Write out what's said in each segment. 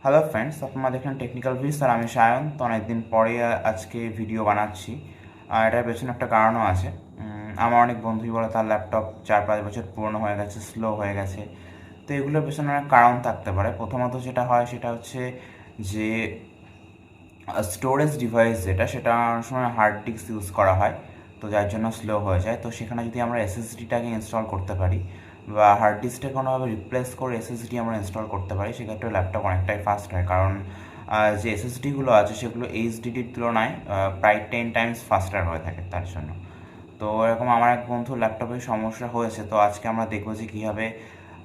Hello friends, আপনারা দেখেন technical views আর আমি সায়ন। তো অনেকদিন পরে আজকে ভিডিও বানাচ্ছি। আর এটার পেছনে একটা কারণও আছে। আমার অনেক বন্ধুই বলে তার ল্যাপটপ 4-5 বছর পুরনো হয়ে গেছে, স্লো হয়ে গেছে। তো এগুলোর পেছনে অনেক কারণ থাকতে পারে। প্রথমত যেটা হয় সেটা হচ্ছে যে স্টোরেজ ডিভাইস সেটা অনেক সময় হার্ড ডিস্ক ইউজ করা হয়, তো যার জন্য স্লো হয়ে যায়। তো সেখানে যদি আমরা এসএসডিটাকে ইনস্টল করতে পারি বা হার্ড ডিস্কটা কোনোভাবে রিপ্লেস করে এসএসডি আমরা ইনস্টল করতে পারি, সেক্ষেত্রে ল্যাপটপ অনেকটাই ফাস্ট হয়। কারণ যে এসএসডিগুলো আছে সেগুলো এইচডিডির তুলনায় প্রায় 10 টাইমস ফাস্টার হয়ে থাকে তার জন্য। তো এরকম আমার এক বন্ধুর ল্যাপটপে সমস্যা হয়েছে। তো আজকে আমরা দেখবো যে কীভাবে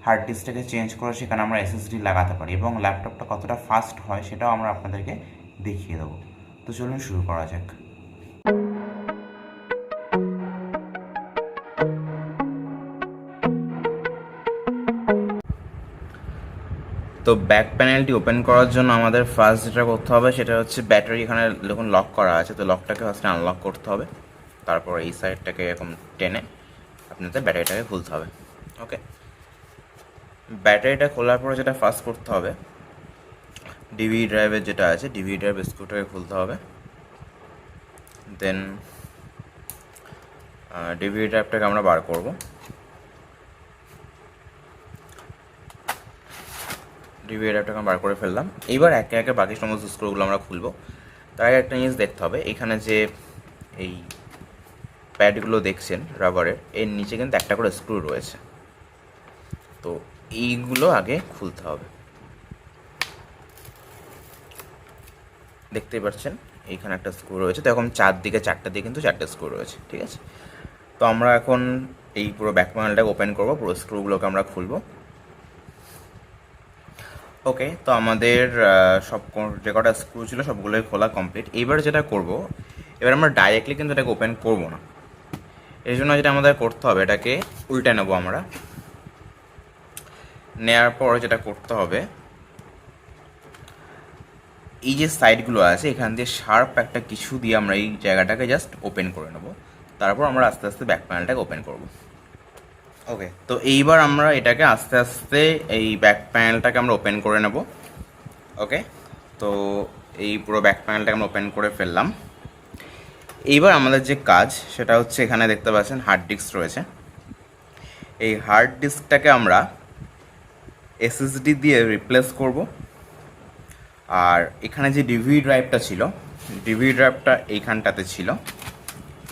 হার্ড ডিস্কটাকে চেঞ্জ করে সেখানে আমরা এসএসডি লাগাতে পারি এবং ল্যাপটপটা কতটা ফাস্ট হয় সেটাও আমরা আপনাদেরকে দেখিয়ে দেবো। তো চলুন শুরু করা যাক। তো ব্যাক প্যানেলটি ওপেন করার জন্য আমাদের ফার্স্ট যেটা করতে হবে সেটা হচ্ছে ব্যাটারি এখানে যখন লক করা আছে, তো লকটাকে ফার্স্টে আনলক করতে হবে। তারপর এই সাইডটাকে এরকম টেনে আপনাদের ব্যাটারিটাকে খুলতে হবে। ওকে, ব্যাটারিটা খোলার পরে যেটা ফার্স্ট করতে হবে, ডিভি ড্রাইভের যেটা আছে ডিভি ড্রাইভ স্ক্রুটাকে খুলতে হবে। দেন ডিভি ড্রাইভটাকে আমরা বার করব। ডিভি ড্রাইভটাকে বার করে ফেললাম। এইবার একে একে বাকি সমস্ত স্ক্রুগুলো আমরা খুলবো। তার আগে একটা জিনিস দেখতে হবে, এখানে যে এই প্যাডগুলো দেখছেন রাবারের, এর নিচে কিন্তু একটা করে স্ক্রু রয়েছে। তো এইগুলো আগে খুলতে হবে। দেখতেই পাচ্ছেন এইখানে একটা স্ক্রু রয়েছে। তো এখন চারটা দিকে কিন্তু 4টে স্ক্রু রয়েছে, ঠিক আছে। তো আমরা এখন এই পুরো ব্যাক প্যানেলটাকে ওপেন করবো, পুরো স্ক্রুগুলোকে আমরা খুলবো। ওকে, তো আমাদের সব যে কটা স্ক্রু ছিল সবগুলোই খোলা কমপ্লিট। এইবার যেটা করব, এবার আমরা ডাইরেক্টলি কিন্তু এটাকে ওপেন করব না। এই জন্য যেটা আমাদের করতে হবে, এটাকে উল্টে নেবো আমরা। নেওয়ার পর যেটা করতে হবে, এই যে সাইডগুলো আছে এখান দিয়ে শার্প একটা কিছু দিয়ে আমরা এই জায়গাটাকে জাস্ট ওপেন করে নেব। তারপর আমরা আস্তে আস্তে ব্যাক প্যানেলটাকে ওপেন করব। ওকে, তো এইবার আমরা এটাকে আস্তে আস্তে এই ব্যাক প্যানেলটাকে আমরা ওপেন করে নেব। ওকে, তো এই পুরো ব্যাক প্যানেলটাকে আমরা ওপেন করে ফেললাম। এইবার আমাদের যে কাজ সেটা হচ্ছে, এখানে দেখতে পাচ্ছেন হার্ড ডিস্ক রয়েছে। এই হার্ড ডিস্কটাকে আমরা এসএসডি দিয়ে রিপ্লেস করব। আর এখানে যে ডিভি ড্রাইভটা ছিল, ডিভি ড্রাইভটা এইখানটাতে ছিল।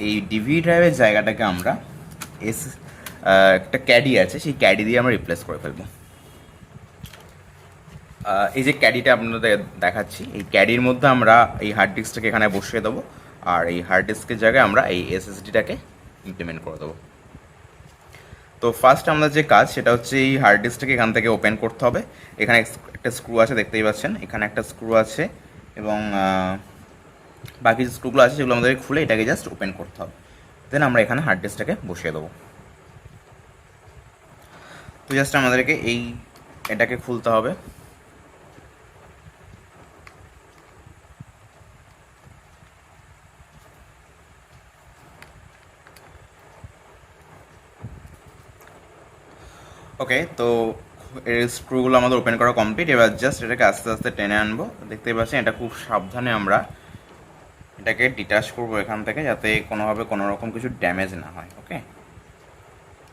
এই ডিভি ড্রাইভের জায়গাটাকে আমরা একটা ক্যাডি আছে, সেই ক্যাডি দিয়ে আমরা রিপ্লেস করে ফেলবো। এই যে ক্যাডিটা আপনাদের দেখাচ্ছি, এই ক্যাডির মধ্যে আমরা এই হার্ড ডিস্কটাকে এখানে বসিয়ে দেবো। আর এই হার্ড ডিস্কের জায়গায় আমরা এই এসএসডিটাকে ইমপ্লিমেন্ট করে দেবো। তো ফার্স্ট আমাদের যে কাজ সেটা হচ্ছে, এই হার্ড ডিস্কটাকে এখান থেকে ওপেন করতে হবে। এখানে একটা স্ক্রু আছে, দেখতেই পাচ্ছেন এখানে একটা স্ক্রু আছে, এবং বাকি যে স্ক্রুগুলো আছে সেগুলো আমাদেরকে খুলে এটাকে জাস্ট ওপেন করতে হবে। দেন আমরা এখানে হার্ড ডিস্কটাকে বসিয়ে দেবো। তো জাস্ট আমাদেরকে এটাকে খুলতে হবে। ওকে, তো এর স্ক্রুগুলো আমাদের ওপেন করা কমপ্লিট। এবার জাস্ট এটাকে আস্তে আস্তে টেনে আনবো। দেখতেই পাচ্ছেন এটা খুব সাবধানে আমরা এটাকে ডিটাচ করবো এখান থেকে, যাতে কোনোভাবে কোনো রকম কিছু ড্যামেজ না হয়। ওকে,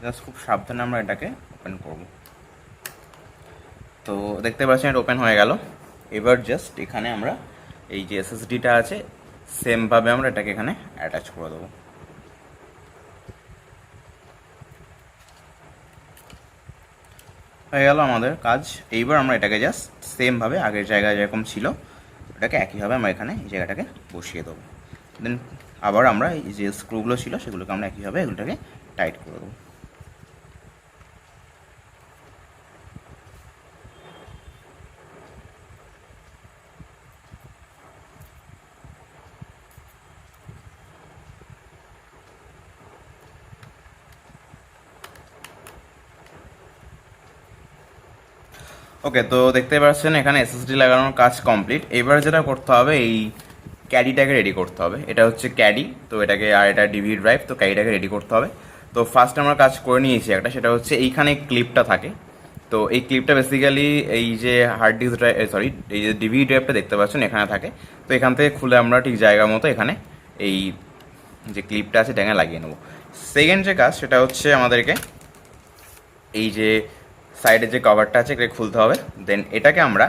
জাস্ট খুব সাবধানে আমরা এটাকে ওপেন করব। তো দেখতে পাচ্ছেন এটা ওপেন হয়ে গেল। এবার জাস্ট এখানে আমরা এই যে এসএসডিটা আছে সেমভাবে আমরা এটাকে এখানে অ্যাটাচ করে দেবো। হয়ে গেল আমাদের কাজ। এইবার আমরা এটাকে জাস্ট সেমভাবে আগের জায়গায় যেরকম ছিল ওটাকে একইভাবে আমরা এখানে এই জায়গাটাকে বসিয়ে দেবো। দেন আবার আমরা এই যে স্ক্রুগুলো ছিল সেগুলোকে আমরা একইভাবে এগুলোটাকে টাইট করে দেবো। ওকে, তো দেখতে পাচ্ছেন এখানে এসএসডি লাগানোর কাজ কমপ্লিট। এবার যেটা করতে হবে, এই ক্যাডিটাকে রেডি করতে হবে। এটা হচ্ছে ক্যাডি, তো এটাকে, আর এটা ডিভি ড্রাইভ, তো ক্যাডিটাকে রেডি করতে হবে। তো ফার্স্ট আমরা কাজ করে নিয়েছি একটা, সেটা হচ্ছে এইখানে ক্লিপটা থাকে, তো এই ক্লিপটা বেসিক্যালি এই যে হার্ড ডিস্ক ড্রাইভ, সরি, এই যে ডিভিডি ড্রাইভটা দেখতে পাচ্ছেন এখানে থাকে। তো এখান থেকে খুলে আমরা ঠিক জায়গা মতো এখানে এই যে ক্লিপটা আছে এটাকে লাগিয়ে নেবো। সেকেন্ড যে কাজ সেটা হচ্ছে আমাদেরকে এই যে সাইডে যে কভারটা আছে এটাকে খুলতে হবে। দেন এটাকে আমরা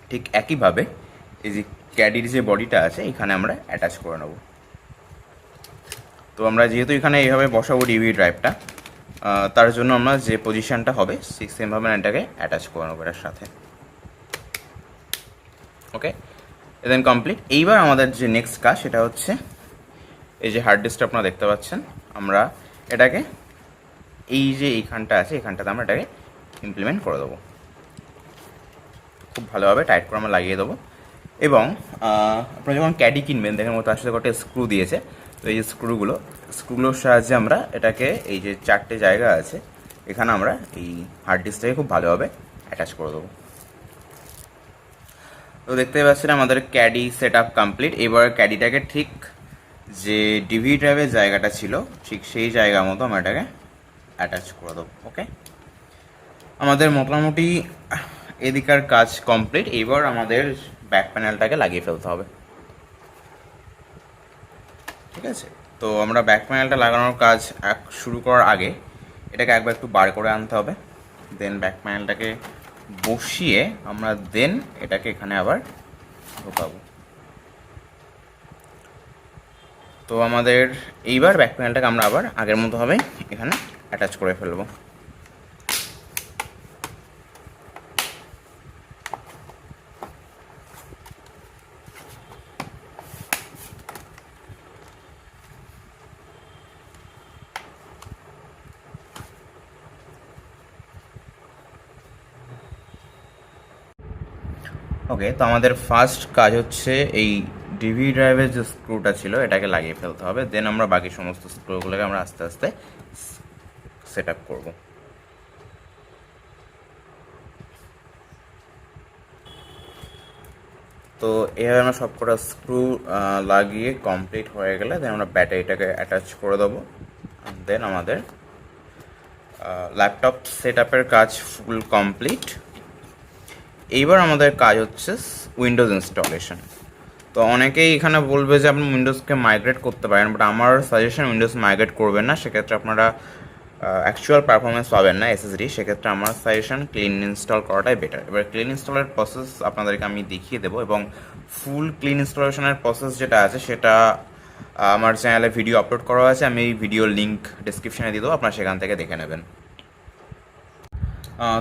ঠিক একইভাবে এই যে ক্যাডির যে বডিটা আছে এখানে আমরা অ্যাটাচ করে নেব। তো আমরা যেহেতু এখানে এইভাবে বসাবো ডিভিডি ড্রাইভটা, তার জন্য আমরা যে পজিশনটা হবে ঠিক সেমভাবে এটাকে অ্যাটাচ করে নেবো এটার সাথে। ওকে, দেন কমপ্লিট। এইবার আমাদের যে নেক্সট কাজ সেটা হচ্ছে এই যে হার্ড ডিস্কটা আপনারা দেখতে পাচ্ছেন, আমরা এটাকে এই যে এইখানটা আছে এখানটাতে আমরা এটাকে ইমপ্লিমেন্ট করে দেবো। খুব ভালোভাবে টাইট করে আমরা লাগিয়ে দেবো। এবং আপনারা যখন ক্যাডি কিনবেন দেখেন তার সাথে কটা স্ক্রু দিয়েছে। তো এই যে স্ক্রুগুলোর সাহায্যে আমরা এটাকে এই যে 4টে জায়গা আছে এখানে আমরা এই হার্ড ডিস্কটাকে খুব ভালোভাবে অ্যাটাচ করে দেবো। তো দেখতে পাচ্ছেন আমাদের ক্যাডি সেট আপ কমপ্লিট। এবার ক্যাডিটাকে ঠিক যে ডিভিডি ড্রাইভের জায়গাটা ছিল ঠিক সেই জায়গা মতো আমরা এটাকে অ্যাটাচ করে দেবো। ওকে, আমাদের মোটামুটি এদিকার কাজ কমপ্লিট। এবার আমাদের ব্যাক প্যানেলটাকে লাগিয়ে ফেলতে হবে। ঠিক আছে, তো আমরা ব্যাক প্যানেলটা লাগানোর কাজ শুরু করার আগে এটাকে একবার একটু বার করে আনতে হবে। দেন ব্যাক প্যানেলটাকে বসিয়ে আমরা দেন এটাকে এখানে আবার ঢোকাবো। তো আমাদের এইবার ব্যাক প্যানেলটাকে আমরা আবার আগের মতো হবে এখানে অ্যাটাচ করে ফেলবো। ওকে, তো আমাদের ফার্স্ট কাজ হচ্ছে এই ডিভিডি ড্রাইভের যে স্ক্রুটা ছিল এটাকে লাগিয়ে ফেলতে হবে। দেন আমরা বাকি সমস্ত স্ক্রুগুলোকে আমরা আস্তে আস্তে সেট আপ করবো। তো এভাবে আমরা সবকটা স্ক্রু লাগিয়ে কমপ্লিট হয়ে গেলে দেন আমরা ব্যাটারিটাকে অ্যাটাচ করে দেবো। দেন আমাদের ল্যাপটপ সেট আপের কাজ ফুল কমপ্লিট। এইবার আমাদের কাজ হচ্ছে উইন্ডোজ ইনস্টলেশন। তো অনেকেই এখানে বলবে যে আপনি উইন্ডোজকে মাইগ্রেট করতে পারেন, বাট আমার সাজেশন উইন্ডোজ মাইগ্রেট করবেন না, সেক্ষেত্রে আপনারা অ্যাকচুয়াল পারফরমেন্স পাবেন না এসএসডি। সেক্ষেত্রে আমার সাজেশন ক্লিন ইনস্টল করাটাই বেটার। এবার ক্লিন ইনস্টলের প্রসেস আপনাদেরকে আমি দেখিয়ে দেবো এবং ফুল ক্লিন ইনস্টলেশনের প্রসেস যেটা আছে সেটা আমার চ্যানেলে ভিডিও আপলোড করা আছে। আমি এই ভিডিওর লিঙ্ক ডিসক্রিপশানে দিয়ে দেবো, আপনারা সেখান থেকে দেখে নেবেন।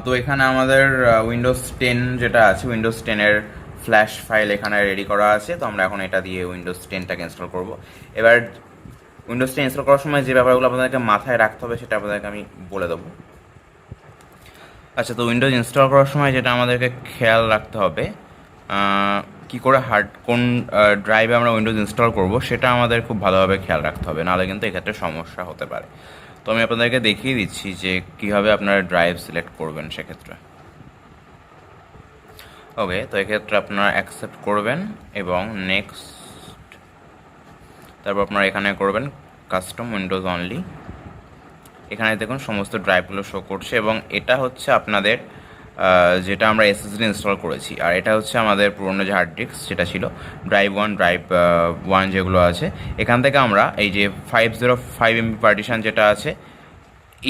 তো এখানে আমাদের উইন্ডোজ 10 যেটা আছে উইন্ডোজ 10-এর ফ্ল্যাশ ফাইল এখানে রেডি করা আছে। তো আমরা এখন এটা দিয়ে উইন্ডোজ 10টাকে ইনস্টল করব। এবার উইন্ডোজ 10 ইনস্টল করার সময় যে ব্যাপারগুলো আপনাদেরকে মাথায় রাখতে হবে সেটা আপনাদেরকে আমি বলে দেবো। আচ্ছা, তো উইন্ডোজ ইনস্টল করার সময় যেটা আমাদেরকে খেয়াল রাখতে হবে, কী করে কোন ড্রাইভে আমরা উইন্ডোজ ইনস্টল করব সেটা আমাদের খুব ভালোভাবে খেয়াল রাখতে হবে, নাহলে কিন্তু এক্ষেত্রে সমস্যা হতে পারে। তো আমি আপনাদেরকে দেখিয়ে দিচ্ছি যে কীভাবে আপনারা ড্রাইভ সিলেক্ট করবেন সেক্ষেত্রে। ওকে, তো এক্ষেত্রে আপনারা অ্যাকসেপ্ট করবেন এবং নেক্সট, তারপর আপনারা এখানে করবেন কাস্টম উইন্ডোজ অনলি। এখানে দেখুন সমস্ত ড্রাইভগুলো শো করছে এবং এটা হচ্ছে আপনাদের যেটা আমরা এসএসডি ইনস্টল করেছি, আর এটা হচ্ছে আমাদের পুরনো যে হার্ড ডিস্ক যেটা ছিল ড্রাইভ 1 যেগুলো আছে। এখান থেকে আমরা এই যে 505 MB পার্টিশান যেটা আছে,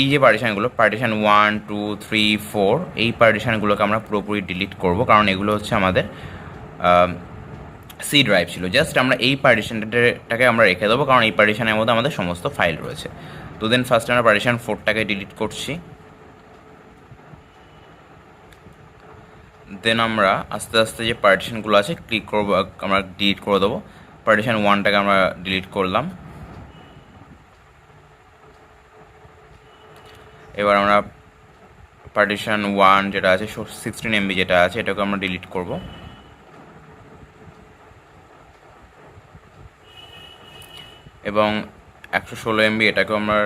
এই যে পার্টিশানগুলো পার্টিশান 1, 2, 3, 4 এই পার্টিশানগুলোকে আমরা পুরোপুরি ডিলিট করব, কারণ এগুলো হচ্ছে আমাদের সি ড্রাইভ ছিল। জাস্ট আমরা এই পার্টিশানটাকে আমরা রেখে দেবো, কারণ এই পার্টিশানের মধ্যে আমাদের সমস্ত ফাইল রয়েছে। তো দেন ফার্স্ট আমরা পার্টিশান 4টাকে ডিলিট করছি। দেন আমরা আস্তে আস্তে যে পার্টিশানগুলো আছে ক্লিক করবো, আমরা ডিলিট করে দেবো। পার্টিশান 1টাকে আমরা ডিলিট করলাম। এবার আমরা পার্টিশান 1 যেটা আছে 16 MB যেটা আছে এটাকে আমরা ডিলিট করব। এবং 116 MB এটাকেও আমরা,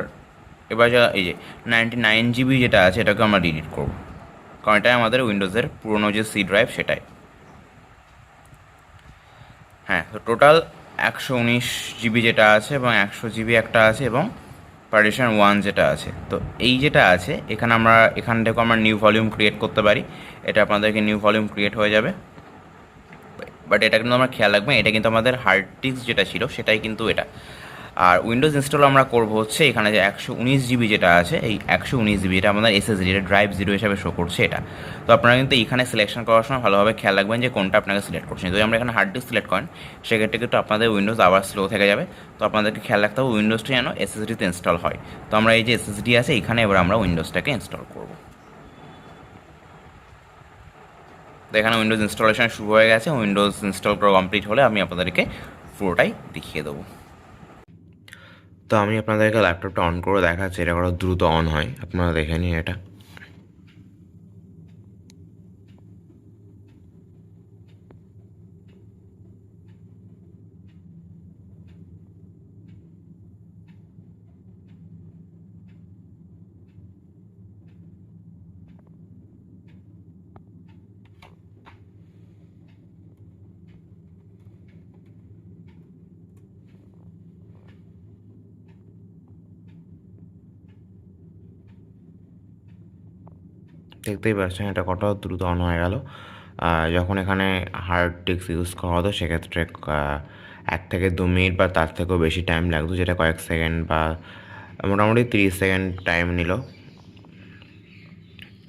এবার যা এই যে 99 GB যেটা আছে এটাকে আমরা ডিলিট করব, কারণ এটাই আমাদের উইন্ডোজের পুরনো যে সি ড্রাইভ সেটাই। হ্যাঁ, তো টোটাল 119 GB যেটা আছে এবং 100 GB একটা আছে এবং পার্টিশন 1 যেটা আছে, তো এই যেটা আছে এখানে আমরা এখান থেকে আমরা নিউ ভলিউম ক্রিয়েট করতে পারি। এটা আপনাদেরকে নিউ ভলিউম ক্রিয়েট হয়ে যাবে। বাট এটা কিন্তু আমরা খেয়াল রাখবেন, এটা কিন্তু আমাদের হার্ড ডিস্ক যেটা ছিল সেটাই কিন্তু এটা। আর উইন্ডোজ ইনস্টল আমরা করব হচ্ছে এখানে যে 119 জিবি যেটা আছে, এই 119 জিবি এটা আমাদের এসএসডি, এটা ড্রাইভ 0 হিসাবে শো করছে এটা। তো আপনারা কিন্তু এখানে সিলেকশন করার সময় ভালোভাবে খেয়াল রাখবেন যে কোনটা আপনাকে সিলেক্ট করছেন। যদি আমরা এখানে হার্ড ডিস্ক সিলেক্ট করেন সেক্ষেত্রে কিন্তু আপনাদের উইন্ডোজ আবার স্লো থেকে যাবে। তো আপনাদেরকে খেয়াল রাখতে হবে উইন্ডোজটি যেন এসএসডিতে ইনস্টল হয়। তো আমরা এই যে এসএসডি আছে এখানে এবার আমরা উইন্ডোজটাকে ইনস্টল করব। তো এখানে উইন্ডোজ ইনস্টলেশন শুরু হয়ে গেছে। উইন্ডোজ ইনস্টল করা কমপ্লিট হলে আমি আপনাদেরকে পুরোটাই দেখিয়ে দেবো। তো আমি আপনাদেরকে ল্যাপটপটা অন করে দেখাচ্ছি, এটা কত দ্রুত অন হয়, আপনারা দেখে নিন এটা। দেখতেই পাচ্ছেন এটা কত দ্রুত অন হয়ে গেল। যখন এখানে হার্ড ডিস্ক ইউজ করা হতো সেক্ষেত্রে 1 থেকে 2 মিনিট বা তার থেকেও বেশি টাইম লাগতো, যেটা কয়েক সেকেন্ড বা মোটামুটি 30 সেকেন্ড টাইম নিল।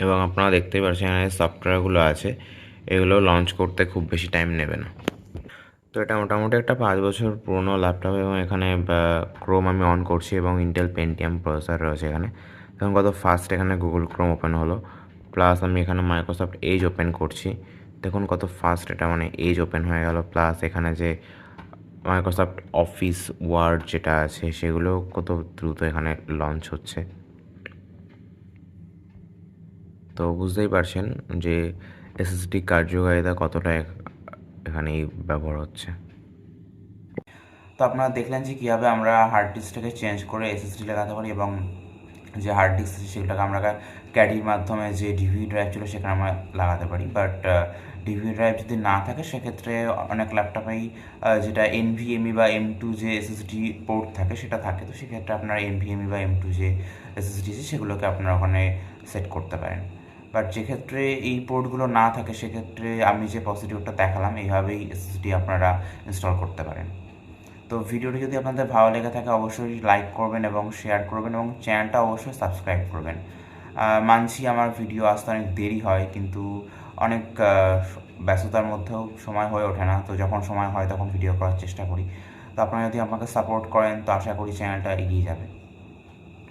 এবং আপনারা দেখতেই পাচ্ছেন এখানে সফটওয়্যারগুলো আছে, এগুলো লঞ্চ করতে খুব বেশি টাইম নেবে না। তো এটা মোটামুটি একটা 5 বছর পুরনো ল্যাপটপ, এবং এখানে ক্রোম আমি অন করছি এবং ইন্টেল পেন্টিয়াম প্রসেসর রয়েছে এখানে। দেখুন কত ফাস্ট এখানে গুগল ক্রোম ওপেন হলো। প্লাস আমি এখানে মাইক্রোসফট এজ ওপেন করছি, দেখুন কত ফাস্ট এটা মানে এজ ওপেন হয়ে গেল। প্লাস এখানে যে মাইক্রোসফট অফিস ওয়ার্ড যেটা আছে সেগুলো কত দ্রুত এখানে লঞ্চ হচ্ছে। তো বুঝতেই পারছেন যে এসএসডি কার্যকারিতা কতটা এখানে ব্যবহার হচ্ছে। তো আপনারা দেখলেন যে কীভাবে আমরা হার্ড ডিস্কটাকে চেঞ্জ করে এসএসডি লাগাতে পারি, এবং যে হার্ড ডিস্ক আছে সেগুলোকে আমরা ক্যাডির মাধ্যমে যে ডিভিডি ড্রাইভ ছিল সেখানে আমরা লাগাতে পারি। বাট ডিভিডি ড্রাইভ যদি না থাকে সেক্ষেত্রে অনেক ল্যাপটপেই যেটা এনভিএমই বা M2 যে এসএসডি পোর্ট থাকে সেটা থাকে। তো সেক্ষেত্রে আপনার এনভিএমই বা M2 যে এসএসডি আছে সেগুলোকে আপনারা ওখানে সেট করতে পারেন। বাট যেক্ষেত্রে এই পোর্টগুলো না থাকে সেক্ষেত্রে আমি যে প্রসিডিউরটা দেখালাম এইভাবেই এসএসডি আপনারা ইনস্টল করতে পারেন। তো ভিডিওটি যদি আপনাদের ভালো লেগে থাকে অবশ্যই লাইক করবেন এবং শেয়ার করবেন, এবং চ্যানেলটা অবশ্যই সাবস্ক্রাইব করবেন। মানছি আমার ভিডিও আসতে অনেক দেরি হয়, কিন্তু অনেক ব্যস্ততার মধ্যেও সময় হয়ে ওঠে না। তো যখন সময় হয় তখন ভিডিও করার চেষ্টা করি। তো আপনারা যদি আমাকে সাপোর্ট করেন তো আশা করি চ্যানেলটা এগিয়ে যাবে।